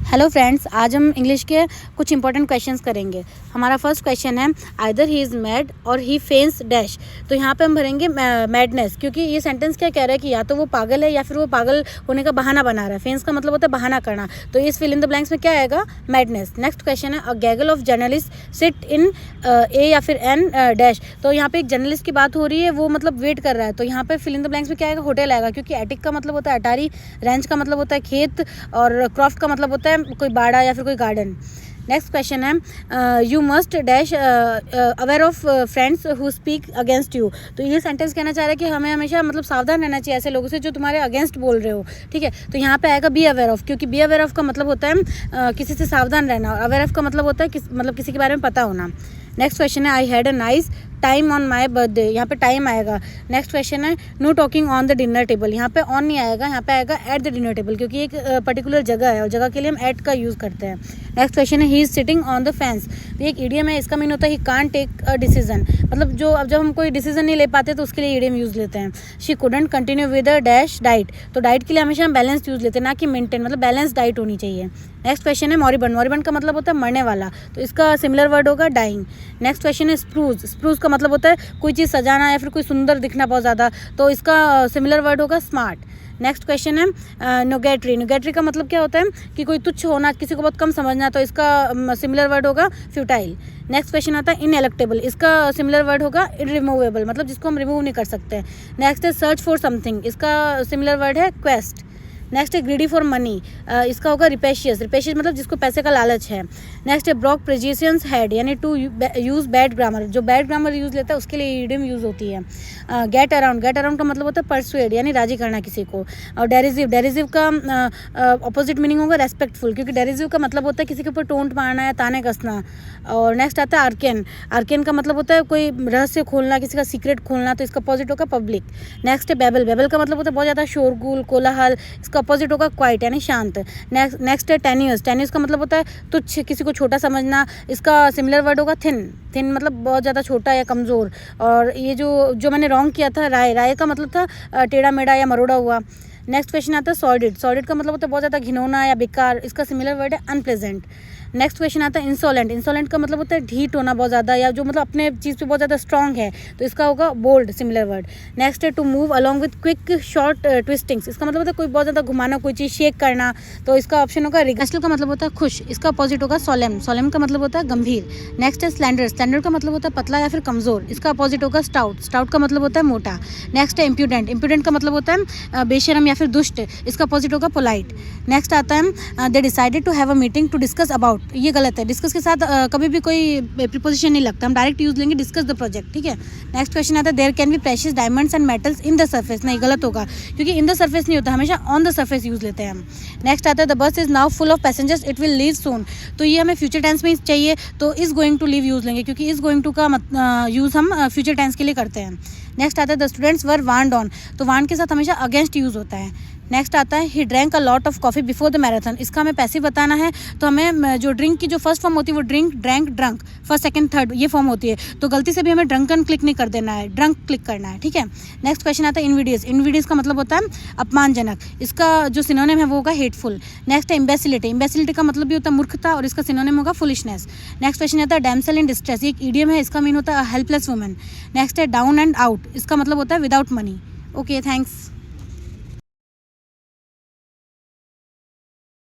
Hello friends, आज हम English के कुछ इंपॉर्टेंट क्वेश्चंस करेंगे। हमारा फर्स्ट क्वेश्चन है आइदर ही इज़ मैड और ही फेंस डैश। तो यहाँ पे हम भरेंगे मैडनेस, क्योंकि ये सेंटेंस क्या कह रहा है कि या तो वो पागल है या फिर वो पागल होने का बहाना बना रहा है। फेंस का मतलब होता है बहाना करना, तो इस फिल इन द ब्लैंक्स में क्या आएगा? मैडनेस। नेक्स्ट क्वेश्चन है अ गैगल ऑफ जर्नलिस्ट सिट इन ए या फिर एन डैश। तो यहाँ पे एक जर्नलिस्ट की बात हो रही है, वो मतलब वेट कर रहा है, तो यहाँ पे फिल इन द ब्लैंक्स में क्या आएगा? होटल आएगा, क्योंकि एटिक का मतलब होता है अटारी, रेंच का मतलब होता है खेत, और क्रॉफ्ट का मतलब होता है कोई बाड़ा या फिर कोई गार्डन। नेक्स्ट क्वेश्चन है you must dash aware of friends who speak against you. तो ये सेंटेंस कहना चाह रहा है कि हमें हमेशा मतलब सावधान रहना चाहिए ऐसे लोगों से जो तुम्हारे अगेंस्ट बोल रहे हो, ठीक है। तो यहाँ पे आएगा बी अवेयर ऑफ, क्योंकि बी अवेयर ऑफ का मतलब होता है किसी से सावधान रहना, और अवेयर ऑफ का मतलब होता है मतलब किसी के बारे में पता होना। नेक्स्ट क्वेश्चन है I had a nice time on my birthday. यहाँ पे टाइम आएगा। नेक्स्ट क्वेश्चन है know talking on the dinner table. यहाँ पे ऑन नहीं आएगा, यहाँ पे आएगा एट द डिनर टेबल, क्योंकि एक पर्टिकुलर जगह है और जगह के लिए हम एट का यूज़ करते हैं। नेक्स्ट क्वेश्चन है he is sitting on the fence. तो एक ईडियम है, इसका मीन होता है he can't take a decision, मतलब जब हम कोई डिसीजन नहीं ले पाते तो उसके लिए ईडियम यूज़ लेते हैं। She couldn't continue with a dash diet. तो डाइट के लिए हमेशा हम बैलेंस यूज़ लेते हैं, ना कि मेंटेन, मतलब बैलेंस डाइट होनी चाहिए। नेक्स्ट क्वेश्चन है मॉरिबंड। मॉरिबंड का मतलब होता है मरने वाला, तो इसका सिमिलर वर्ड होगा डाइंग। नेक्स्ट क्वेश्चन है स्प्रूज। स्प्रूज का मतलब होता है कोई चीज़ सजाना या फिर कोई सुंदर दिखना बहुत ज़्यादा, तो इसका सिमिलर वर्ड होगा स्मार्ट। नेक्स्ट क्वेश्चन है नोगेटरी। नोगेटरी का मतलब क्या होता है कि कोई तुच्छ होना, किसी को बहुत कम समझना, तो इसका सिमिलर वर्ड होगा फ्यूटाइल। नेक्स्ट क्वेश्चन आता है इनएलेक्टेबल। इसका सिमिलर वर्ड होगा इनरिमूवेबल, मतलब जिसको हम रिमूव नहीं कर सकते। नेक्स्ट है सर्च फॉर समथिंग। इसका सिमिलर वर्ड है क्वेस्ट। नेक्स्ट है ग्रीडी फॉर मनी। इसका होगा रिपेशियस। रिपेशियस मतलब जिसको पैसे का लालच है। नेक्स्ट है ब्रॉक प्रेजिशियंस हैड, यानी टू यूज़ बैड ग्रामर। जो बैड ग्रामर यूज़ लेता है उसके लिए ईडियम यूज़ होती है। Get around. गेट अराउंड का मतलब होता है परसुएड, यानी राजी करना किसी को। और डेरिजिव। डेरिजिव का अपोजिट मीनिंग होगा रेस्पेक्टफुल, क्योंकि डेरिजिव का मतलब होता है किसी के ऊपर टोंट मारना या ताने कसना। और नेक्स्ट आता है आर्केन। आर्केन का मतलब होता है कोई रहस्य खोलना, किसी का सीक्रेट खोलना, तो इसका अपोजिट होगा पब्लिक। नेक्स्ट है बेबल। बेबल का मतलब होता है बहुत ज़्यादा शोरगुल, कोलाहल, इसका अपोजिट होगा क्वाइट, यानी शांत। नेक्स्ट है टेन्यूस। टेन्यूस का मतलब होता है तुच्छ, किसी को छोटा समझना, इसका सिमिलर वर्ड होगा थिन। थिन मतलब बहुत ज़्यादा छोटा या कमज़ोर। और ये जो मैंने रॉन्ग किया था, राय। राय का मतलब था टेढ़ा मेढ़ा या मरोड़ा हुआ। नेक्स्ट क्वेश्चन आता है सॉर्डिड। सॉर्डिड का मतलब होता है बहुत ज़्यादा घिनौना या बेकार, इसका सिमिलर वर्ड है अनप्लेजेंट। नेक्स्ट क्वेश्चन आता है इंसोलेंट। इंसोलेंट का मतलब होता है ढीठ होना बहुत ज़्यादा, या जो मतलब अपने चीज़ पे बहुत ज़्यादा स्ट्रॉन्ग है, तो इसका होगा बोल्ड, सिमिलर वर्ड। नेक्स्ट है to move along with quick short twistings. इसका मतलब होता है कोई बहुत ज़्यादा घुमाना, कोई चीज़ शेक करना, तो इसका ऑप्शन होगा रिगस्टल का मतलब होता है खुश, इसका अपोजिट होगा सोलेम। सोलेम का मतलब होता है गंभीर। नेक्स्ट है स्लैंडर। स्लैंडर का मतलब होता है पतला या फिर कमज़ोर, इसका अपोजिट होगा स्टाउट। स्टाउट का मतलब होता है मोटा। नेक्स्ट है इम्प्यूडेंट। इम्प्यूडेंट का मतलब होता है बेशरम या फिर दुष्ट, इसका अपोजिट होगा पोलाइट। नेक्स्ट आता है they decided to have a meeting to discuss about. ये गलत है, डिस्कस के साथ कभी भी कोई प्रीपोजिशन नहीं लगता, हम डायरेक्ट यूज लेंगे डिस्कस द प्रोजेक्ट, ठीक है। नेक्स्ट क्वेश्चन आता है there can be precious diamonds and metals in the surface. नहीं, गलत होगा, क्योंकि इन द सरफेस नहीं होता, हमेशा ऑन द सरफेस यूज लेते हैं हम। नेक्स्ट आता है the bus is now full of passengers it will leave soon. तो ये हमें फ्यूचर टेंस में चाहिए, तो is going to leave use लेंगे, क्योंकि इज गोइंग टू का यूज हम फ्यूचर टेंस के लिए करते हैं। नेक्स्ट आता है the students were warned on. तो वार्न के साथ हमेशा अगेंस्ट यूज होता है। नेक्स्ट आता है he drank a lot of coffee before the marathon. इसका हमें पैसिव बताना है, तो हमें जो ड्रिंक की जो फर्स्ट फॉर्म होती है वो drink, drank, drunk, first second third ये फॉर्म होती है, तो गलती से भी हमें ड्रंकन क्लिक नहीं कर देना है, ड्रंक क्लिक करना है, ठीक है। नेक्स्ट क्वेश्चन आता है इनविडियस। इनविडियस का मतलब होता है अपमानजनक, इसका जो सिनोनिम है वो होगा हेटफुल। नेक्स्ट है इम्बेसिलिटी। इम्बेसिलिटी का मतलब भी होता है मूर्खता, और इसका सिनोनिम होगा फुलिशनेस। नेक्स्ट क्वेश्चन आता है डैमसेल इन डिस्ट्रेस। एक ईडियम है, इसका मीन होता है हेल्पलेस वुमन। नेक्स्ट है डाउन एंड आउट। इसका मतलब होता है विदाउट मनी। Okay, thanks.